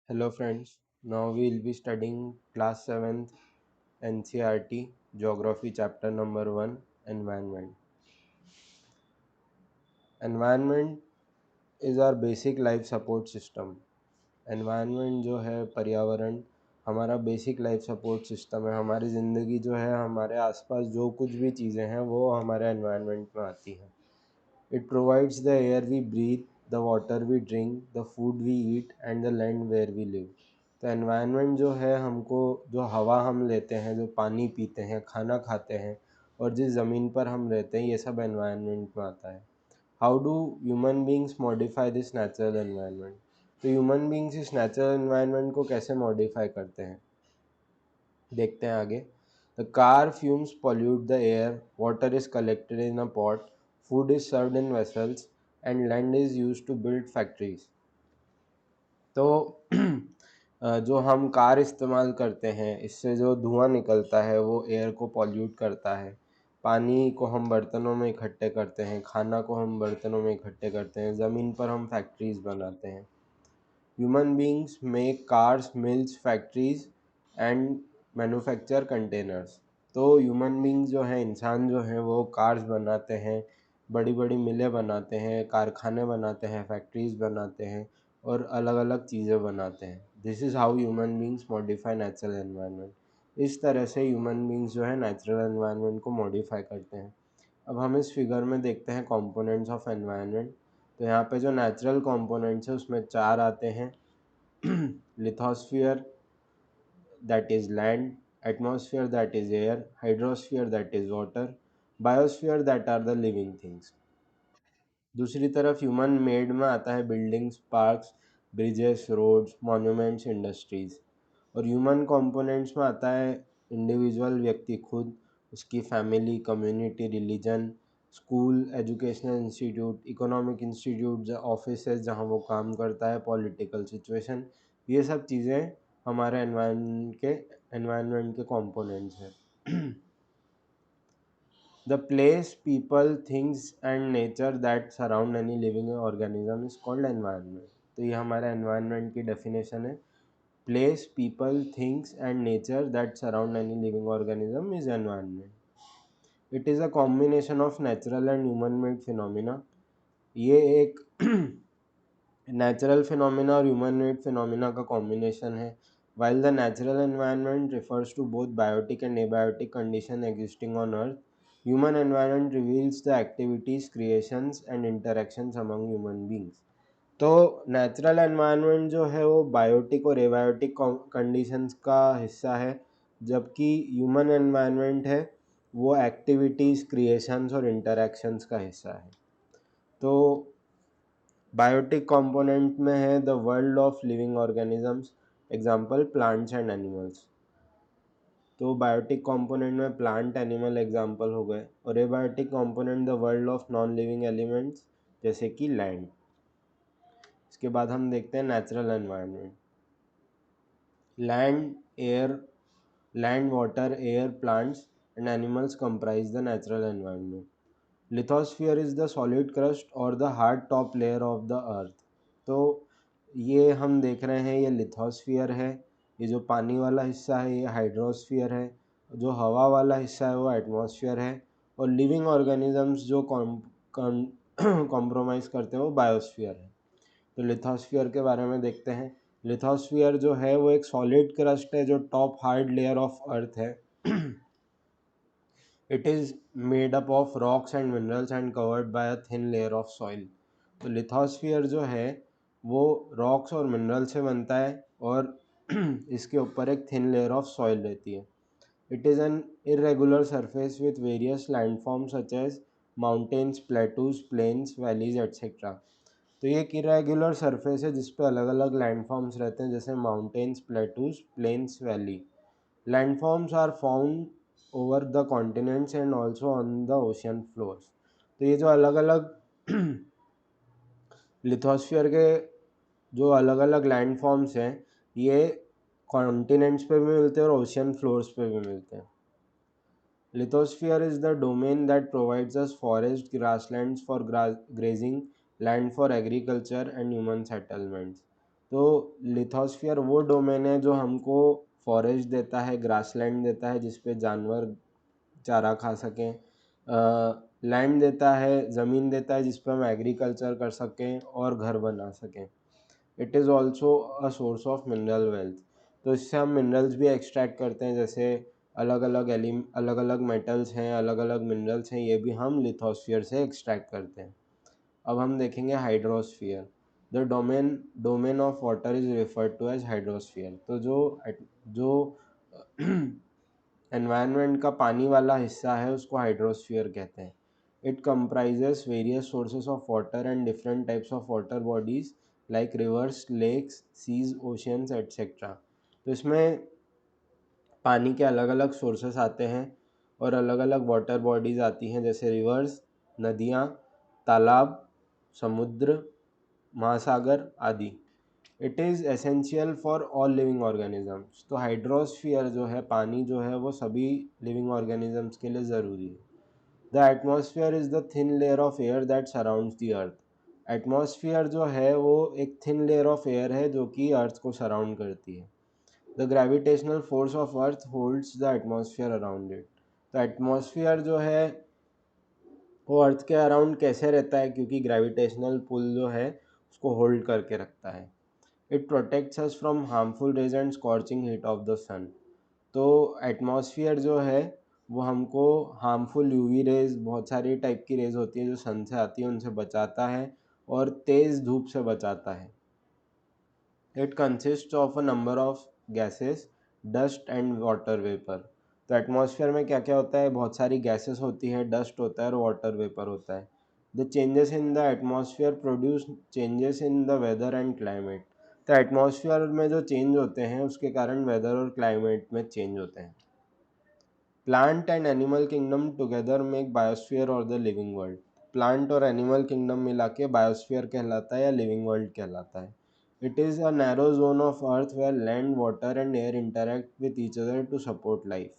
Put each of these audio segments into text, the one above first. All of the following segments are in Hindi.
Hello friends, now we will be studying class 7th NCERT Geography chapter number 1 Environment. Environment is our basic life support system. Environment जो है पर्यावरण हमारा बेसिक लाइफ सपोर्ट सिस्टम है। हमारी ज़िंदगी जो है हमारे आसपास जो कुछ भी चीज़ें हैं वो हमारे एनवायरनमेंट में आती हैं। It provides the air we breathe, the water we drink, the food we eat and the land where we live. तो एनवायरनमेंट जो है हमको जो हवा हम लेते हैं, जो पानी पीते हैं, खाना खाते हैं और जिस ज़मीन पर हम रहते हैं, ये सब एनवायरनमेंट में आता है। How do human beings modify this natural environment? तो ह्यूमन बींग्स इस नेचुरल एनवायरनमेंट को कैसे मॉडिफाई करते हैं, देखते हैं आगे। The car fumes pollute the air, water is collected in a pot, food is served in vessels and land is used to build factories. तो जो हम कार इस्तेमाल करते हैं, इससे जो धुआं निकलता है वो एयर को पॉल्यूट करता है। पानी को हम बर्तनों में इकट्ठे करते हैं, खाना को हम बर्तनों में इकट्ठे करते हैं, ज़मीन पर हम फैक्ट्रीज बनाते हैं। Human beings make cars, mills, factories and manufacture containers. तो ह्यूमन बींग्स जो है, इंसान जो है, वो कार्स बनाते हैं, बड़ी बड़ी मिलें बनाते हैं, कारखाने बनाते हैं, फैक्ट्रीज बनाते हैं और अलग अलग चीज़ें बनाते हैं। This is how human beings modify natural environment. इस तरह से ह्यूमन बींग्स जो है नेचुरल एनवायरनमेंट को मॉडिफाई करते हैं। अब हम इस फिगर में देखते हैं कंपोनेंट्स ऑफ एनवायरनमेंट। तो यहाँ पे जो नेचुरल कंपोनेंट्स है उसमें 4 आते हैं। Lithosphere that is land, atmosphere that is air, hydrosphere that is water, biosphere that are the living things. दूसरी तरफ ह्यूमन मेड में आता है buildings, parks, bridges, roads, monuments, industries. और ह्यूमन कंपोनेंट्स में आता है इंडिविजुअल, व्यक्ति खुद, उसकी family, community, religion, school, educational institute, economic institute, offices जहाँ वो काम करता है, पॉलिटिकल सिचुएशन। ये सब चीज़ें हमारे एनवायरनमेंट के कंपोनेंट्स हैं। The place, people, things and nature that surround any living organism is called environment. तो ये हमारा environment की definition है। Place, people, things and nature that surround any living organism is environment. It is a combination of natural and human-made phenomena. ये एक नेचुरल फिनोमिना और ह्यूमन मेड फिनोमिना का कॉम्बिनेशन है। While the natural environment refers to both biotic and abiotic condition existing on earth, human environment reveals the activities, creations and interactions among human beings. तो नेचुरल एनवायरनमेंट जो है वो बायोटिक और एबायोटिक कंडीशंस का हिस्सा है, जबकि ह्यूमन एनवायरनमेंट है वो एक्टिविटीज़, क्रिएशंस और इंटरेक्शंस का हिस्सा है। तो बायोटिक कंपोनेंट में है the world of living organisms, example plants and animals. तो बायोटिक कंपोनेंट में प्लांट, एनिमल एग्जांपल हो गए, और abiotic component the world of non living elements जैसे कि लैंड। इसके बाद हम देखते हैं natural environment. Land air land, water, air, plants and animals comprise the natural environment. Lithosphere is the solid crust or the hard top layer of the earth. तो ये हम देख रहे हैं, ये लिथोस्फीयर है, ये जो पानी वाला हिस्सा है ये हाइड्रोस्फीयर है, जो हवा वाला हिस्सा है वो एटमॉस्फेयर है, और लिविंग ऑर्गेनिजम्स जो कॉम्प्रोमाइज़ करते हैं वो बायोस्फीयर है। तो लिथोस्फीयर के बारे में देखते हैं। लिथोस्फीयर जो है वो एक सॉलिड क्रस्ट है जो top hard layer of earth है। It is made up of rocks and minerals and covered by a thin layer of soil. तो लिथोस्फीयर जो है वो रॉक्स और मिनरल से बनता है और इसके ऊपर एक थिन लेयर ऑफ सॉइल रहती है। It is an irregular surface with various landforms such as mountains, plateaus, plains, valleys etcetera. तो ये एक इरेगुलर सरफेस है जिस पे अलग अलग लैंडफॉर्म्स रहते हैं, जैसे mountains, plateaus, plains, valley. Landforms are found over the continents and also on the ocean floors. तो ये जो अलग अलग लिथोस्फीयर के जो अलग अलग लैंडफॉर्म्स हैं, ये कॉन्टिनेंट्स पे भी मिलते हैं और ओशियन फ्लोर्स पे भी मिलते हैं। Lithosphere is the domain that provides us forest, grasslands for grazing, land for agriculture and human settlements. तो लिथोस्फीयर वो डोमेन है जो हमको फॉरेस्ट देता है, ग्रासलैंड देता है जिस पे जानवर चारा खा सकें, लैंड देता है, ज़मीन देता है जिस पे हम एग्रीकल्चर कर सकें और घर बना सकें। It is also a source of mineral wealth. तो इससे हम मिनरल्स भी एक्सट्रैक्ट करते हैं, जैसे अलग अलग मेटल्स हैं, अलग अलग मिनरल्स हैं, ये भी हम लिथोस्फीयर से एक्सट्रैक्ट करते हैं। अब हम देखेंगे hydrosphere. The domain of water is referred to as hydrosphere. तो जो एनवायरनमेंट का पानी वाला हिस्सा है उसको हाइड्रोस्फीयर कहते हैं। It comprises various sources of water and different types of water bodies like rivers, lakes, seas, oceans etcetera. तो इसमें पानी के अलग अलग सोर्सेस आते हैं और अलग अलग वाटर बॉडीज़ आती हैं, जैसे रिवर्स, नदियाँ, तालाब, समुद्र, महासागर आदि। It is essential for all living organisms. तो हाइड्रोस्फीयर जो है, पानी जो है, वो सभी लिविंग ऑर्गेनिजम्स के लिए ज़रूरी है। The atmosphere is the thin layer of air that surrounds the earth. Atmosphere जो है वो एक थिन लेयर ऑफ एयर है जो कि अर्थ को सराउंड करती है। The gravitational force of earth holds the atmosphere around it. तो एटमॉस्फेयर जो है वो अर्थ के अराउंड कैसे रहता है, क्योंकि ग्रेविटेशनल पुल जो है उसको होल्ड करके रखता है। It protects us from harmful rays and scorching heat of the sun. तो एटमॉस्फेयर जो है वो हमको हार्मफुल यूवी रेज, बहुत सारी टाइप की रेज होती हैं जो सन से आती है, उनसे बचाता है और तेज़ धूप से बचाता है। It consist of a number of gases, dust and water vapour. तो एटमॉस्फेयर में क्या क्या होता है, बहुत सारी गैसेस होती है, डस्ट होता है और वाटर वेपर होता है। The changes in the atmosphere produce changes in the weather and climate. तो एटमॉस्फेयर में जो चेंज होते हैं उसके कारण वेदर और क्लाइमेट में चेंज होते हैं। Plant and animal kingdom together make biosphere और द लिविंग वर्ल्ड। प्लांट और एनिमल किंगडम मिला के बायोस्फीयर कहलाता है या लिविंग वर्ल्ड कहलाता है। It is a narrow zone of earth where land, water and air interact with each other to support life.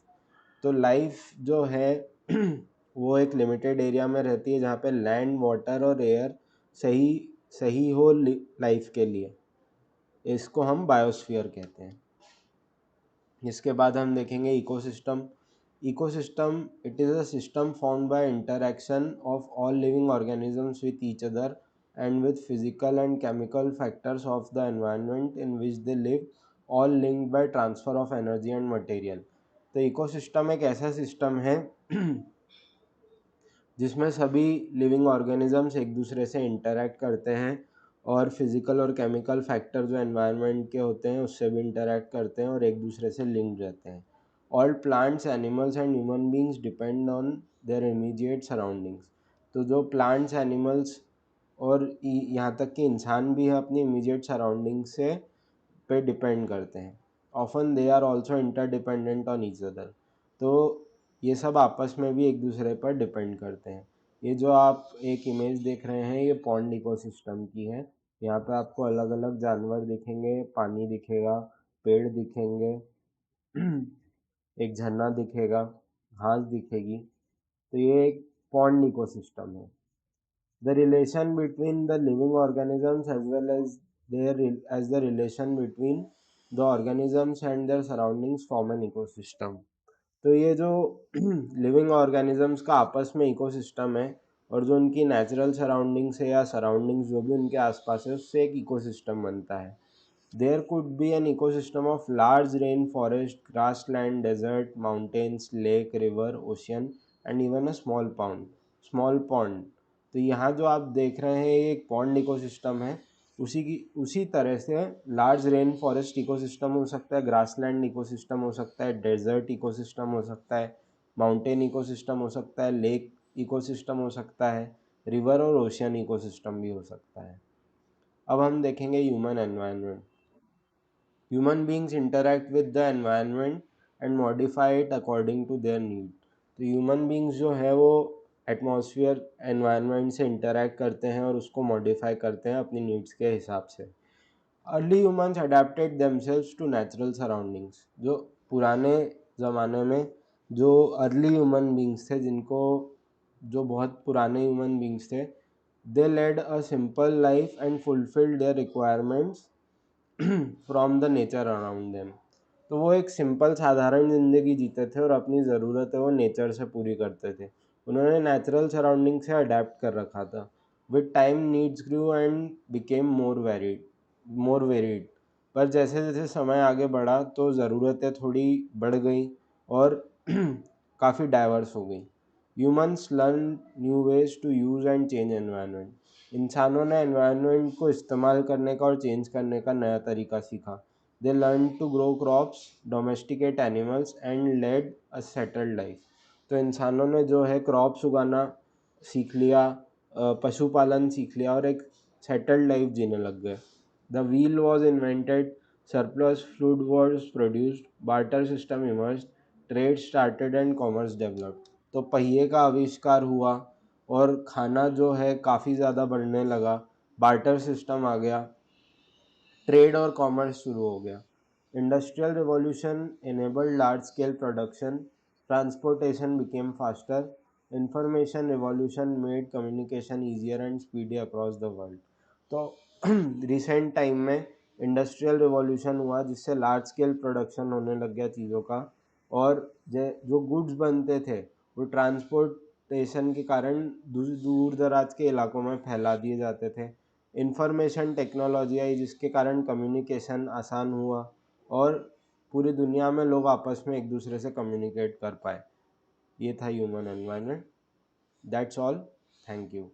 तो लाइफ जो है वो एक लिमिटेड एरिया में रहती है जहाँ पे लैंड, वाटर और एयर सही सही हो लाइफ के लिए। इसको हम बायोस्फीयर कहते हैं। इसके बाद हम देखेंगे ecosystem. Ecosystem, it is a system formed by interaction of all living organisms with each other and with physical and chemical factors of the environment in which they live, all linked by transfer of energy and material. तो इकोसिस्टम एक ऐसा सिस्टम है जिसमें सभी लिविंग ऑर्गेनिजम्स एक दूसरे से इंटरैक्ट करते हैं और फिज़िकल और केमिकल फैक्टर जो एनवायरनमेंट के होते हैं उससे भी इंटरैक्ट करते हैं और एक दूसरे से लिंक्ड रहते हैं। All plants, animals and human beings depend on their immediate surroundings. तो जो प्लांट्स, एनिमल्स और यहाँ तक कि इंसान भी है अपनी इमीडिएट सराउंडिंग से पे डिपेंड करते हैं। Often they are also interdependent on each other. तो ये सब आपस में भी एक दूसरे पर डिपेंड करते हैं। ये जो आप एक इमेज देख रहे हैं ये पॉन्ड इकोसिस्टम की है। यहाँ पे आपको अलग अलग जानवर दिखेंगे, पानी दिखेगा, पेड़ दिखेंगे, एक झरना दिखेगा, घास दिखेगी। तो ये एक पॉन्ड इकोसिस्टम है। The relation between the living organisms as well as as the relation between the organisms and their surroundings form an ecosystem. तो ये जो लिविंग ऑर्गेनिजम्स का आपस में इकोसिस्टम है और जो उनकी नेचुरल सराउंडिंग्स है या सराउंडिंग्स जो भी उनके आसपास है उससे एक इकोसिस्टम बनता है। There could be an ecosystem of large rainforest, grassland, desert, mountains, lake, river, ocean and even a small pond. Small pond. तो यहाँ जो आप देख रहे हैं ये एक पॉन्ड इकोसिस्टम है। उसी तरह से लार्ज रेन फॉरेस्ट इकोसिस्टम हो सकता है, ग्रासलैंड इकोसिस्टम हो सकता है, डेजर्ट इकोसिस्टम हो सकता है, माउंटेन इकोसिस्टम हो सकता है, लेक इकोसिस्टम हो सकता है, रिवर और ओशियन इकोसिस्टम भी हो सकता है। अब हम देखेंगे human environment. Human beings interact with the environment and modify it according to their need. तो ह्यूमन बींग्स जो है वो एटमॉस्फेयर, एनवायरनमेंट से इंटरैक्ट करते हैं और उसको मॉडिफाई करते हैं अपनी नीड्स के हिसाब से। Early humans adapted themselves to natural surroundings. जो पुराने ज़माने में जो अर्ली ह्यूमन बींग्स थे, जिनको जो बहुत पुराने ह्यूमन बींग्स थे, they led a simple life and fulfilled their requirements from the nature around them. तो वो एक सिंपल साधारण ज़िंदगी जीते थे और अपनी ज़रूरतें वो नेचर से पूरी करते थे। उन्होंने नेचुरल सराउंडिंग से अडेप्ट कर रखा था। With time needs grew and became more varied. पर जैसे जैसे समय आगे बढ़ा तो ज़रूरतें थोड़ी बढ़ गई और काफ़ी डाइवर्स हो गई। Humans learn new ways to use and change environment. इंसानों ने एनवायरनमेंट को इस्तेमाल करने का और चेंज करने का नया तरीका सीखा। They learn to grow crops, domesticate animals and led a settled life. तो इंसानों ने जो है क्रॉप्स उगाना सीख लिया, पशुपालन सीख लिया और एक सेटल्ड लाइफ जीने लग गए। The wheel was invented, surplus food was produced, barter system emerged, trade started and commerce developed. तो पहिए का आविष्कार हुआ और खाना जो है काफ़ी ज़्यादा बढ़ने लगा, बार्टर सिस्टम आ गया, ट्रेड और कॉमर्स शुरू हो गया। Industrial revolution enabled large scale production, transportation became faster, information revolution made communication easier and speedy across the world. तो रिसेंट टाइम में इंडस्ट्रियल रिवॉल्यूशन हुआ जिससे लार्ज स्केल प्रोडक्शन होने लग गया चीज़ों का, और जो गुड्स बनते थे वो ट्रांसपोर्टेशन के कारण दूर दराज के इलाकों में फैला दिए जाते थे। इंफॉर्मेशन टेक्नोलॉजी आई जिसके कारण कम्युनिकेशन आसान हुआ और पूरी दुनिया में लोग आपस में एक दूसरे से कम्युनिकेट कर पाए। ये था human environment. That's all. Thank you.